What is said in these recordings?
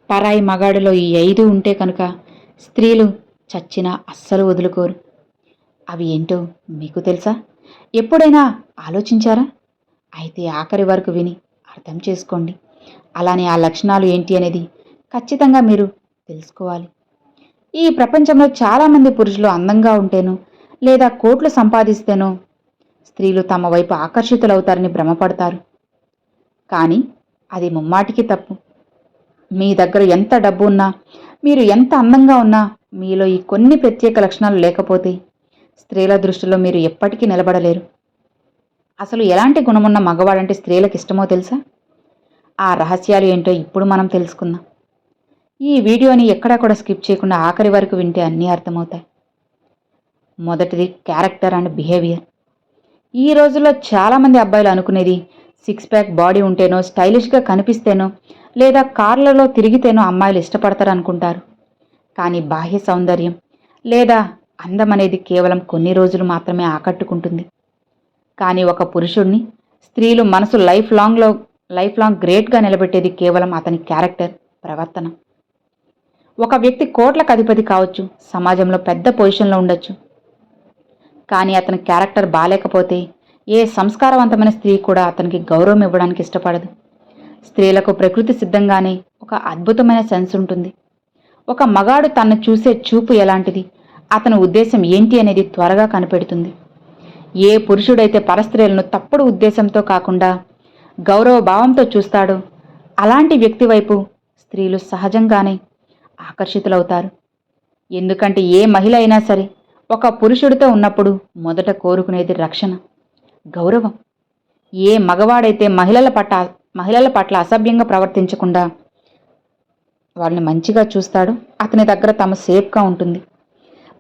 పరాయి మగాడిలో ఈ 5 ఉంటే కనుక స్త్రీలు చచ్చినా అస్సలు వదులుకోరు. అవి ఏంటో మీకు తెలుసా? ఎప్పుడైనా ఆలోచించారా? అయితే ఆఖరి వరకు విని అర్థం చేసుకోండి. అలానే ఆ లక్షణాలు ఏంటి అనేది ఖచ్చితంగా మీరు తెలుసుకోవాలి. ఈ ప్రపంచంలో చాలామంది పురుషులు అందంగా ఉంటేనో లేదా కోట్లు సంపాదిస్తేనో స్త్రీలు తమ వైపు ఆకర్షితులవుతారని భ్రమపడతారు. కానీ అది ముమ్మాటికి తప్పు. మీ దగ్గర ఎంత డబ్బు ఉన్నా, మీరు ఎంత అందంగా ఉన్నా, మీలో ఈ కొన్ని ప్రత్యేక లక్షణాలు లేకపోతే స్త్రీల దృష్టిలో మీరు ఎప్పటికీ నిలబడలేరు. అసలు ఎలాంటి గుణమున్న మగవాడంటే స్త్రీలకు ఇష్టమో తెలుసా? ఆ రహస్యాలు ఏంటో ఇప్పుడు మనం తెలుసుకుందాం. ఈ వీడియోని ఎక్కడా కూడా స్కిప్ చేయకుండా ఆఖరి వరకు వింటే అన్నీ అర్థమవుతాయి. మొదటిది క్యారెక్టర్ అండ్ బిహేవియర్. ఈ రోజుల్లో చాలామంది అబ్బాయిలు అనుకునేది 6 ప్యాక్ బాడీ ఉంటేనో, స్టైలిష్గా కనిపిస్తేనో లేదా కార్లలో తిరిగితేనో అమ్మాయిలు ఇష్టపడతారు అనుకుంటారు. కానీ బాహ్య సౌందర్యం లేదా అందం అనేది కేవలం కొన్ని రోజులు మాత్రమే ఆకట్టుకుంటుంది. కానీ ఒక పురుషుడిని స్త్రీలు మనసు లైఫ్ లాంగ్ గ్రేట్గా నిలబెట్టేది కేవలం అతని క్యారెక్టర్, ప్రవర్తన. ఒక వ్యక్తి కోట్లకు అధిపతి కావచ్చు, సమాజంలో పెద్ద పొజిషన్లో ఉండొచ్చు. కానీ అతని క్యారెక్టర్ బాలేకపోతే ఏ సంస్కారవంతమైన స్త్రీ కూడా అతనికి గౌరవం ఇవ్వడానికి ఇష్టపడదు. స్త్రీలకు ప్రకృతి సిద్ధంగానే ఒక అద్భుతమైన సెన్స్ ఉంటుంది. ఒక మగాడు తన్ను చూసే చూపు ఎలాంటిది, అతని ఉద్దేశం ఏంటి అనేది త్వరగా కనిపెడుతుంది. ఏ పురుషుడైతే పరస్త్రీలను తప్పుడు ఉద్దేశంతో కాకుండా గౌరవ భావంతో చూస్తాడో అలాంటి వ్యక్తి వైపు స్త్రీలు సహజంగానే ఆకర్షితులవుతారు. ఎందుకంటే ఏ మహిళ అయినా సరే ఒక పురుషుడితో ఉన్నప్పుడు మొదట కోరుకునేది రక్షణ, గౌరవం. ఏ మగవాడైతే మహిళల పట్ల అసభ్యంగా ప్రవర్తించకుండా వాళ్ళని మంచిగా చూస్తాడో అతని దగ్గర తమ సేఫ్గా ఉంటుంది.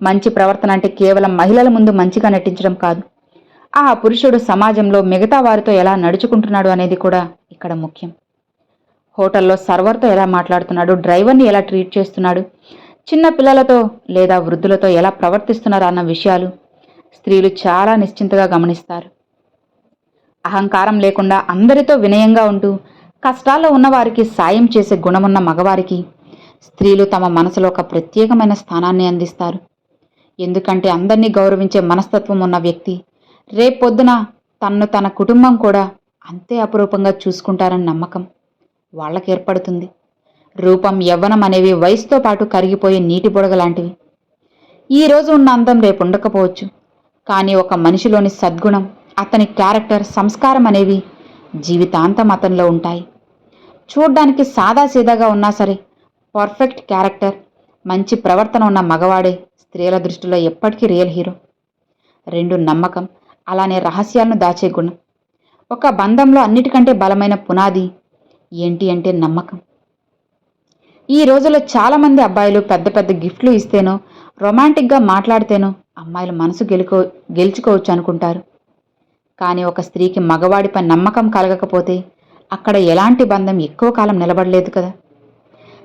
మంచి ప్రవర్తన అంటే కేవలం మహిళల ముందు మంచిగా నటించడం కాదు, ఆ పురుషుడు సమాజంలో మిగతా వారితో ఎలా నడుచుకుంటున్నాడు అనేది కూడా ఇక్కడ ముఖ్యం. హోటల్లో సర్వర్తో ఎలా మాట్లాడుతున్నాడు, డ్రైవర్ని ఎలా ట్రీట్ చేస్తున్నాడు, చిన్న పిల్లలతో లేదా వృద్ధులతో ఎలా ప్రవర్తిస్తున్నారు అన్న విషయాలు స్త్రీలు చాలా నిశ్చింతగా గమనిస్తారు. అహంకారం లేకుండా అందరితో వినయంగా ఉంటూ కష్టాల్లో ఉన్నవారికి సాయం చేసే గుణమున్న మగవారికి స్త్రీలు తమ మనసులో ఒక ప్రత్యేకమైన స్థానాన్ని అందిస్తారు. ఎందుకంటే అందరినీ గౌరవించే మనస్తత్వం ఉన్న వ్యక్తి రేపొద్దున తన కుటుంబం కూడా అంతే అపురూపంగా చూసుకుంటారని నమ్మకం వాళ్ళకి ఏర్పడుతుంది. రూపం, యవ్వనం అనేవి వయసుతో పాటు కరిగిపోయే నీటి బుడగ లాంటివి. ఈ రోజు ఉన్న అందం రేపు ఉండకపోవచ్చు, కానీ ఒక మనిషిలోని సద్గుణం, అతని క్యారెక్టర్, సంస్కారం అనేవి జీవితాంతం అతనిలో ఉంటాయి. చూడ్డానికి సాదాసీదాగా ఉన్నా సరే పర్ఫెక్ట్ క్యారెక్టర్, మంచి ప్రవర్తన ఉన్న మగవాడే స్త్రీల దృష్టిలో ఎప్పటికీ రియల్ హీరో. 2 నమ్మకం, అలానే రహస్యాలను దాచే గుణం. ఒక బంధంలో అన్నిటికంటే బలమైన పునాది ఏంటి అంటే నమ్మకం. ఈ రోజుల్లో చాలామంది అబ్బాయిలు పెద్ద పెద్ద గిఫ్ట్లు ఇస్తేనో, రొమాంటిక్గా మాట్లాడితేనో అమ్మాయిలు మనసు గెలుచుకోవచ్చు అనుకుంటారు. కానీ ఒక స్త్రీకి మగవాడిపై నమ్మకం కలగకపోతే అక్కడ ఎలాంటి బంధం ఎక్కువ కాలం నిలబడలేదు కదా.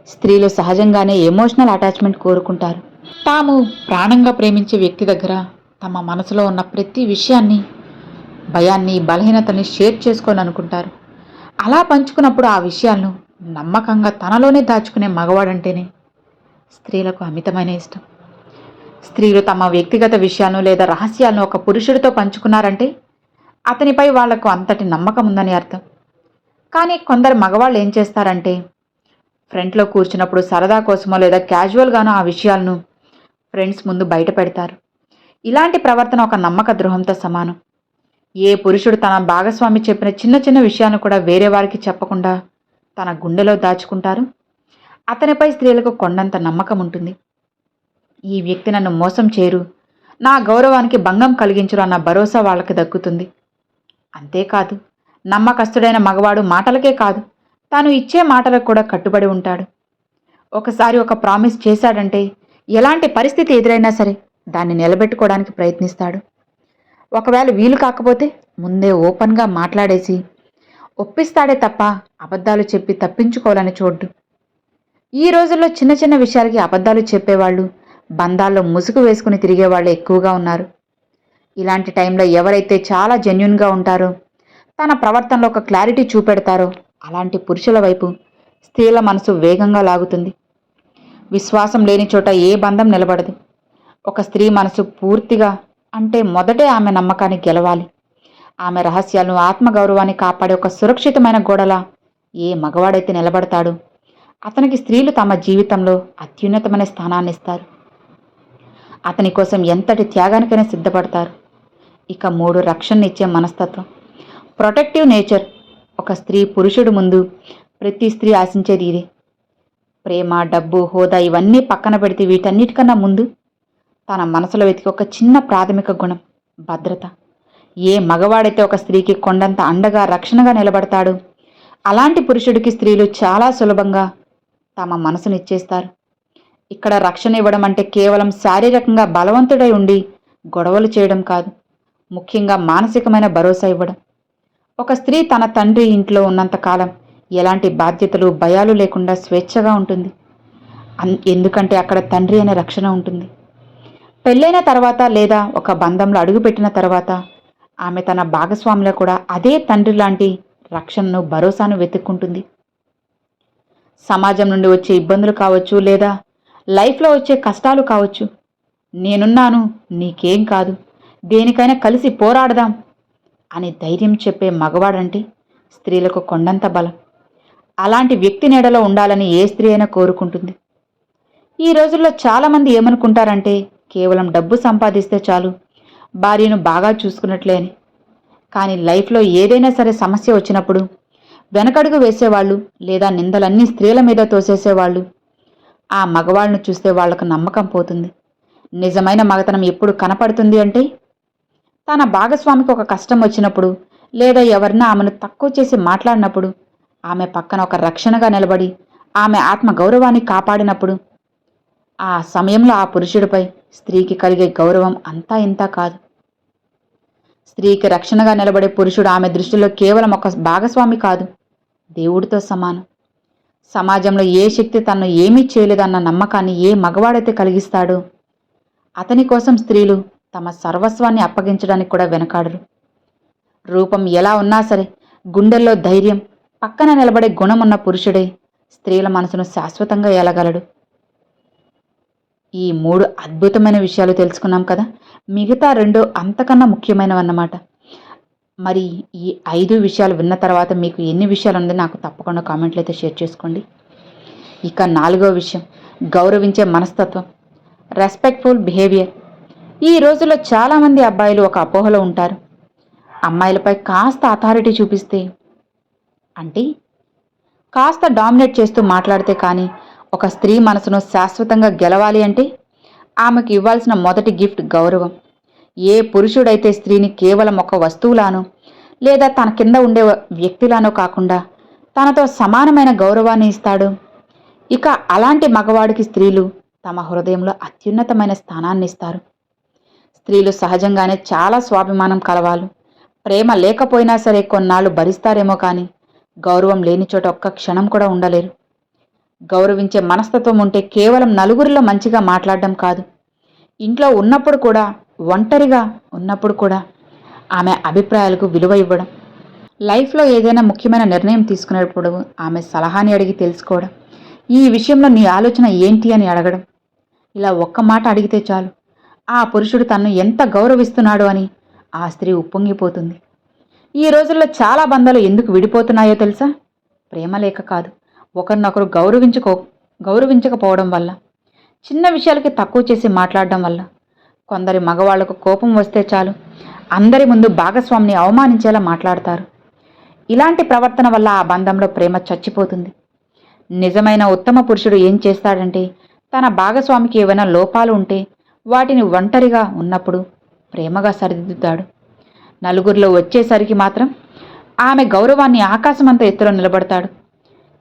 స్త్రీలు సహజంగానే ఎమోషనల్ అటాచ్మెంట్ కోరుకుంటారు. తాము ప్రాణంగా ప్రేమించే వ్యక్తి దగ్గర తమ మనసులో ఉన్న ప్రతి విషయాన్ని, భయాన్ని, బలహీనతని షేర్ చేసుకోవాలనుకుంటారు. అలా పంచుకున్నప్పుడు ఆ విషయాలను నమ్మకంగా తనలోనే దాచుకునే మగవాడంటేనే స్త్రీలకు అమితమైన ఇష్టం. స్త్రీలు తమ వ్యక్తిగత విషయాలను లేదా రహస్యాలను ఒక పురుషుడితో పంచుకున్నారంటే అతనిపై వాళ్లకు అంతటి నమ్మకం ఉందని అర్థం. కానీ కొందరు మగవాళ్ళు ఏం చేస్తారంటే ఫ్రంట్లో కూర్చున్నప్పుడు సరదా కోసమో లేదా క్యాజువల్గానో ఆ విషయాలను ఫ్రెండ్స్ ముందు బయట పెడతారు. ఇలాంటి ప్రవర్తన ఒక నమ్మక ద్రోహంతో సమానం. ఏ పురుషుడు తన భాగస్వామి చెప్పిన చిన్న చిన్న విషయాలను కూడా వేరే వారికి చెప్పకుండా తన గుండెలో దాచుకుంటారు, అతనిపై స్త్రీలకు కొండంత నమ్మకం ఉంటుంది. ఈ వ్యక్తి నన్ను మోసం చేయరు, నా గౌరవానికి భంగం కలిగించరు అన్న భరోసా వాళ్ళకి దక్కుతుంది. అంతేకాదు, నమ్మకస్తుడైన మగవాడు మాటలకే కాదు, తాను ఇచ్చే మాటలకు కూడా కట్టుబడి ఉంటాడు. ఒకసారి ఒక ప్రామిస్ చేశాడంటే ఎలాంటి పరిస్థితి ఎదురైనా సరే దాన్ని నిలబెట్టుకోవడానికి ప్రయత్నిస్తాడు. ఒకవేళ వీలు కాకపోతే ముందే ఓపెన్గా మాట్లాడేసి ఒప్పిస్తాడే తప్ప అబద్ధాలు చెప్పి తప్పించుకోవాలని చూడ్డు. ఈ రోజుల్లో చిన్న చిన్న విషయాలకి అబద్ధాలు చెప్పేవాళ్ళు, బంధాల్లో ముసుగు వేసుకుని తిరిగేవాళ్ళు ఎక్కువగా ఉన్నారు. ఇలాంటి టైంలో ఎవరైతే చాలా జెన్యూన్గా ఉంటారో, తన ప్రవర్తనలో ఒక క్లారిటీ చూపెడతారో అలాంటి పురుషుల వైపు స్త్రీల మనసు వేగంగా లాగుతుంది. విశ్వాసం లేని చోట ఏ బంధం నిలబడదు. ఒక స్త్రీ మనసు పూర్తిగా అంటే మొదటే ఆమె నమ్మకాన్ని గెలవాలి. ఆమె రహస్యాలను, ఆత్మగౌరవాన్ని కాపాడే ఒక సురక్షితమైన గోడలా ఏ మగవాడైతే నిలబడతాడో అతనికి స్త్రీలు తమ జీవితంలో అత్యున్నతమైన స్థానాన్ని ఇస్తారు. అతని కోసం ఎంతటి త్యాగానికైనా సిద్ధపడతారు. ఇక 3, రక్షణనిచ్చే మనస్తత్వం, ప్రొటెక్టివ్ నేచర్. ఒక స్త్రీ పురుషుడు ముందు ప్రతి స్త్రీ ఆశించేది ఇదే. ప్రేమ, డబ్బు, హోదా ఇవన్నీ పక్కన పెడితే వీటన్నిటికన్నా ముందు తన మనసులో వెతికి ఒక చిన్న ప్రాథమిక గుణం, భద్రత. ఏ మగవాడైతే ఒక స్త్రీకి కొండంత అండగా, రక్షణగా నిలబడతాడో అలాంటి పురుషుడికి స్త్రీలు చాలా సులభంగా తమ మనసును ఇచ్చేస్తారు. ఇక్కడ రక్షణ ఇవ్వడం అంటే కేవలం శారీరకంగా బలవంతుడై ఉండి గొడవలు చేయడం కాదు, ముఖ్యంగా మానసికమైన భరోసా ఇవ్వడం. ఒక స్త్రీ తన తండ్రి ఇంట్లో ఉన్నంతకాలం ఎలాంటి బాధ్యతలు, భయాలు లేకుండా స్వేచ్ఛగా ఉంటుంది. ఎందుకంటే అక్కడ తండ్రి అనే రక్షణ ఉంటుంది. పెళ్ళైన తర్వాత లేదా ఒక బంధంలో అడుగుపెట్టిన తర్వాత ఆమె తన భాగస్వామిలో కూడా అదే తండ్రి లాంటి రక్షణను, భరోసాను వెతుక్కుంటుంది. సమాజం నుండి వచ్చే ఇబ్బందులు కావచ్చు, లేదా లైఫ్లో వచ్చే కష్టాలు కావచ్చు, నేనున్నాను, నీకేం కాదు, దేనికైనా కలిసి పోరాడదాం అని ధైర్యం చెప్పే మగవాడంటే స్త్రీలకు కొండంత బలం. అలాంటి వ్యక్తి నీడలో ఉండాలని ఏ స్త్రీ అయినా కోరుకుంటుంది. ఈ రోజుల్లో చాలామంది ఏమనుకుంటారంటే కేవలం డబ్బు సంపాదిస్తే చాలు, భార్యను బాగా చూసుకున్నట్లే అని. కానీ లైఫ్లో ఏదైనా సరే సమస్య వచ్చినప్పుడు వెనకడుగు వేసేవాళ్ళు లేదా నిందలన్నీ స్త్రీల మీద తోసేసేవాళ్ళు ఆ మగవాళ్ళను చూస్తే వాళ్లకు నమ్మకం పోతుంది. నిజమైన మగతనం ఎప్పుడు కనపడుతుంది అంటే తన భాగస్వామికి ఒక కష్టం వచ్చినప్పుడు లేదా ఎవరినా ఆమెను తక్కువ చేసి మాట్లాడినప్పుడు ఆమె పక్కన ఒక రక్షణగా నిలబడి ఆమె ఆత్మ గౌరవాన్ని కాపాడినప్పుడు ఆ సమయంలో ఆ పురుషుడిపై స్త్రీకి కలిగే గౌరవం అంతా ఇంతా కాదు. స్త్రీకి రక్షణగా నిలబడే పురుషుడు ఆమె దృష్టిలో కేవలం ఒక భాగస్వామి కాదు, దేవుడితో సమానం. సమాజంలో ఏ శక్తి తనను ఏమీ చేయలేదన్న నమ్మకాన్ని ఏ మగవాడైతే కలిగిస్తాడో అతని కోసం స్త్రీలు తమ సర్వస్వాన్ని అప్పగించడానికి కూడా వెనకాడరు. రూపం ఎలా ఉన్నా సరే గుండెల్లో ధైర్యం, పక్కన నిలబడే గుణమున్న పురుషుడే స్త్రీల మనసును శాశ్వతంగా ఏలగలడు. ఈ 3 అద్భుతమైన విషయాలు తెలుసుకున్నాం కదా. మిగతా 2 అంతకన్నా ముఖ్యమైనవన్నమాట. మరి ఈ 5 విషయాలు విన్న తర్వాత మీకు ఎన్ని విషయాలు ఉందో నాకు తప్పకుండా కామెంట్లు అయితే షేర్ చేసుకోండి. ఇక 4వ విషయం, గౌరవించే మనస్తత్వం, రెస్పెక్ట్ఫుల్ బిహేవియర్. ఈ రోజుల్లో చాలామంది అబ్బాయిలు ఒక అపోహలో ఉంటారు. అమ్మాయిలపై కాస్త అథారిటీ చూపిస్తే అంటే కాస్త డామినేట్ చేస్తూ మాట్లాడితే కానీ ఒక స్త్రీ మనసును శాశ్వతంగా గెలవాలి అంటే ఆమెకు ఇవ్వాల్సిన మొదటి గిఫ్ట్ గౌరవం. ఏ పురుషుడైతే స్త్రీని కేవలం ఒక వస్తువులానో లేదా తన కింద ఉండే వ్యక్తిలానో కాకుండా తనతో సమానమైన గౌరవాన్ని ఇస్తాడో ఇక అలాంటి మగవాడికి స్త్రీలు తమ హృదయంలో అత్యున్నతమైన స్థానాన్ని ఇస్తారు. స్త్రీలు సహజంగానే చాలా స్వాభిమానం కలవాళ్ళు. ప్రేమ లేకపోయినా సరే కొన్నాళ్ళు భరిస్తారేమో కానీ గౌరవం లేని చోట ఒక్క క్షణం కూడా ఉండలేరు. గౌరవించే మనస్తత్వం ఉంటే కేవలం నలుగురిలో మంచిగా మాట్లాడడం కాదు, ఇంట్లో ఉన్నప్పుడు కూడా, ఒంటరిగా ఉన్నప్పుడు కూడా ఆమె అభిప్రాయాలకు విలువ ఇవ్వడం, లైఫ్లో ఏదైనా ముఖ్యమైన నిర్ణయం తీసుకునేటప్పుడు ఆమె సలహాని అడిగి తెలుసుకోవడం, ఈ విషయంలో నీ ఆలోచన ఏంటి అని అడగడం. ఇలా ఒక్క మాట అడిగితే చాలు ఆ పురుషుడు తన్ను ఎంత గౌరవిస్తున్నాడో అని ఆ స్త్రీ ఉప్పొంగిపోతుంది. ఈ రోజుల్లో చాలా బంధాలు ఎందుకు విడిపోతున్నాయో తెలుసా? ప్రేమ లేక కాదు, ఒకరినొకరు గౌరవించకపోవడం వల్ల, చిన్న విషయాలకి తక్కువ చేసి మాట్లాడడం వల్ల. కొందరి మగవాళ్లకు కోపం వస్తే చాలు అందరి ముందు భాగస్వామిని అవమానించేలా మాట్లాడతారు. ఇలాంటి ప్రవర్తన వల్ల ఆ బంధంలో ప్రేమ చచ్చిపోతుంది. నిజమైన ఉత్తమ పురుషుడు ఏం చేస్తాడంటే తన భాగస్వామికి ఏవైనా లోపాలు ఉంటే వాటిని ఒంటరిగా ఉన్నప్పుడు ప్రేమగా సరిదిద్దుతాడు. నలుగురిలో వచ్చేసరికి మాత్రం ఆమె గౌరవాన్ని ఆకాశమంత ఎత్తులో నిలబడతాడు.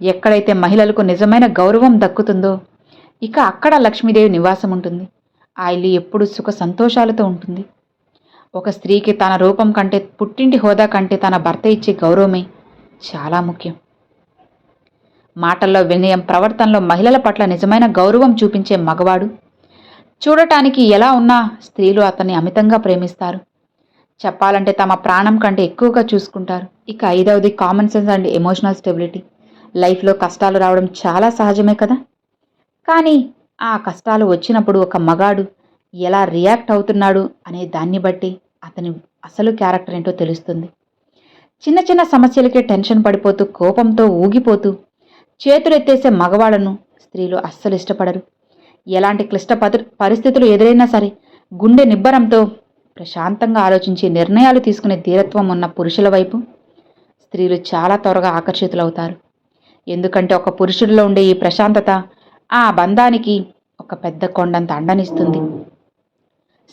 ఎక్కడైతే మహిళలకు నిజమైన గౌరవం దక్కుతుందో ఇక అక్కడ లక్ష్మీదేవి నివాసం ఉంటుంది. ఆ ఇల్లు ఎప్పుడు సుఖ సంతోషాలతో ఉంటుంది. ఒక స్త్రీకి తన రూపం కంటే, పుట్టింటి హోదా కంటే తన భర్త ఇచ్చే గౌరవమే చాలా ముఖ్యం. మాటల్లో వినయం, ప్రవర్తనలో మహిళల పట్ల నిజమైన గౌరవం చూపించే మగవాడు చూడటానికి ఎలా ఉన్నా స్త్రీలు అతన్ని అమితంగా ప్రేమిస్తారు. చెప్పాలంటే తమ ప్రాణం కంటే ఎక్కువగా చూసుకుంటారు. ఇక 5వది common sense and emotional stability. లైఫ్లో కష్టాలు రావడం చాలా సహజమే కదా. కానీ ఆ కష్టాలు వచ్చినప్పుడు ఒక మగాడు ఎలా రియాక్ట్ అవుతున్నాడు అనే దాన్ని బట్టి అతని అసలు క్యారెక్టర్ ఏంటో తెలుస్తుంది. చిన్న చిన్న సమస్యలకే టెన్షన్ పడిపోతూ కోపంతో ఊగిపోతూ చేతులెత్తేసే మగవాళ్ళను స్త్రీలు అస్సలు ఇష్టపడరు. ఎలాంటి పరిస్థితులు ఎదురైనా సరే గుండె నిబ్బరంతో ప్రశాంతంగా ఆలోచించి నిర్ణయాలు తీసుకునే ధీరత్వం ఉన్న పురుషుల వైపు స్త్రీలు చాలా త్వరగా ఆకర్షితులవుతారు. ఎందుకంటే ఒక పురుషుడిలో ఉండే ఈ ప్రశాంతత ఆ బంధానికి ఒక పెద్ద కొండంత అండనిస్తుంది.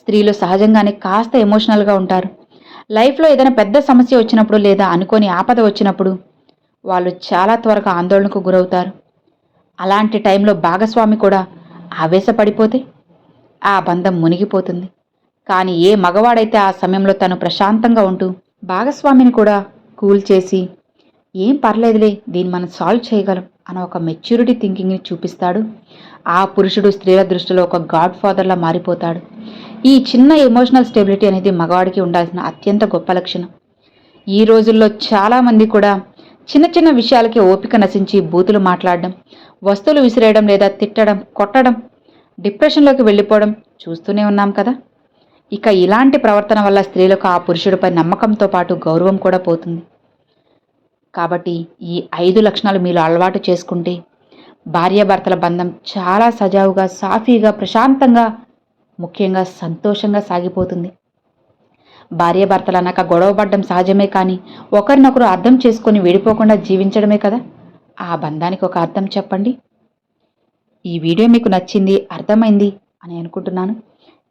స్త్రీలు సహజంగానే కాస్త ఎమోషనల్గా ఉంటారు. లైఫ్లో ఏదైనా పెద్ద సమస్య వచ్చినప్పుడు లేదా అనుకోని ఆపద వచ్చినప్పుడు వాళ్ళు చాలా త్వరగా ఆందోళనకు గురవుతారు. అలాంటి టైంలో భాగస్వామి కూడా ఆవేశపడిపోతే ఆ బంధం మునిగిపోతుంది. కానీ ఏ మగవాడైతే ఆ సమయంలో తను ప్రశాంతంగా ఉంటూ భాగస్వామిని కూడా కూల్ చేసి ఏం పర్లేదులే దీన్ని మనం సాల్వ్ చేయగలం అన్న ఒక మెచ్యూరిటీ థింకింగ్ని చూపిస్తాడు, ఆ పురుషుడు స్త్రీల దృష్టిలో ఒక గాడ్ ఫాదర్లా మారిపోతాడు. ఈ చిన్న ఎమోషనల్ స్టెబిలిటీ అనేది మగవాడికి ఉండాల్సిన అత్యంత గొప్ప లక్షణం. ఈ రోజుల్లో చాలామంది కూడా చిన్న చిన్న విషయాలకి ఓపిక నశించి బూతులు మాట్లాడడం, వస్తువులు విసిరేయడం లేదా తిట్టడం, కొట్టడం, డిప్రెషన్లోకి వెళ్ళిపోవడం చూస్తూనే ఉన్నాం కదా. ఇక ఇలాంటి ప్రవర్తన వల్ల స్త్రీలకు ఆ పురుషుడిపై నమ్మకంతో పాటు గౌరవం కూడా పోతుంది. కాబట్టి ఈ 5 లక్షణాలు మీరు అలవాటు చేసుకుంటే భార్యాభర్తల బంధం చాలా సజావుగా, సాఫీగా, ప్రశాంతంగా, ముఖ్యంగా సంతోషంగా సాగిపోతుంది. భార్యాభర్తలు అన్నాక గొడవపడడం సహజమే, కానీ ఒకరినొకరు అర్థం చేసుకొని విడిపోకుండా జీవించడమే కదా ఆ బంధానికి ఒక అర్థం. చెప్పండి. ఈ వీడియో మీకు నచ్చింది, అర్థమైంది అని అనుకుంటున్నాను.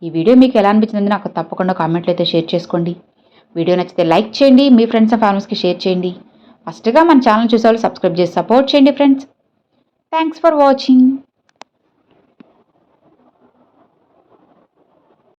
ఈ వీడియో మీకు ఎలా అనిపించింది నాకు తప్పకుండా కామెంట్లో అయితే షేర్ చేసుకోండి. వీడియో నచ్చితే లైక్ చేయండి, మీ ఫ్రెండ్స్ అండ్ ఫ్యామిలీస్కి షేర్ చేయండి. ఫస్ట్గా మన ఛానల్ చూసేవాళ్ళు సబ్స్క్రైబ్ చేసి సపోర్ట్ చేయండి ఫ్రెండ్స్. Thanks for watching.